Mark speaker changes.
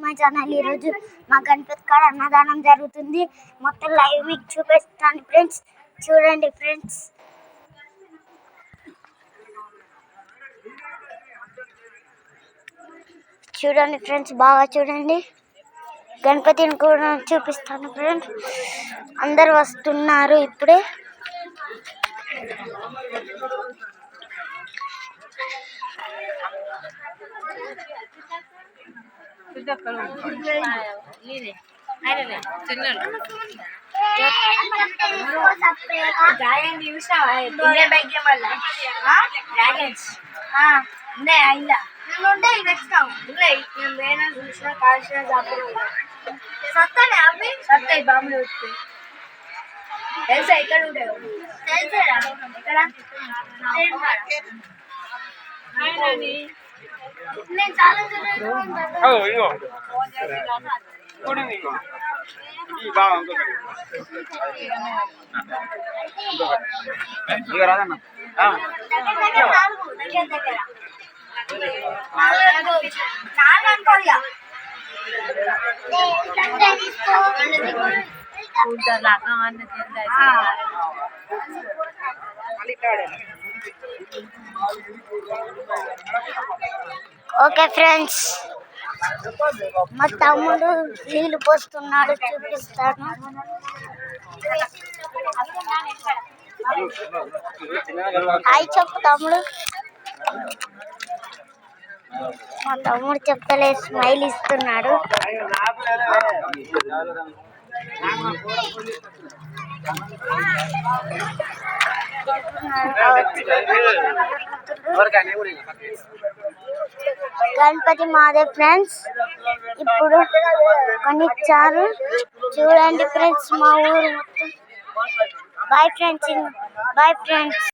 Speaker 1: My channel. ఈరోజు మా గణపతి కాడ అన్నదానం జరుగుతుంది. మొత్తం లైవ్ మీకు చూపిస్తాను ఫ్రెండ్స్. చూడండి ఫ్రెండ్స్. చూడండి ఫ్రెండ్స్, బాగా చూడండి. గణపతిని కూడా చూపిస్తాను ఫ్రెండ్స్. అందరు వస్తున్నారు ఇప్పుడే.
Speaker 2: బాంబులు తెలుసా? ఇక్కడ ఉంటాయి. ఇక్కడ
Speaker 1: ఓకే ఫ్రెండ్స్, మా తమ్ముడు నీళ్ళు పోస్తున్నాడు, చూపిస్తాను. హాయ్ చెప్పు తమ్ముడు. మా తమ్ముడు చెప్తలే, స్మైల్ ఇస్తున్నాడు. గణపతి మాదే ఫ్రెండ్స్. ఇప్పుడు కొనిచ్చారు, చూడండి ఫ్రెండ్స్. మా ఊరు మొత్తం. Boy friends.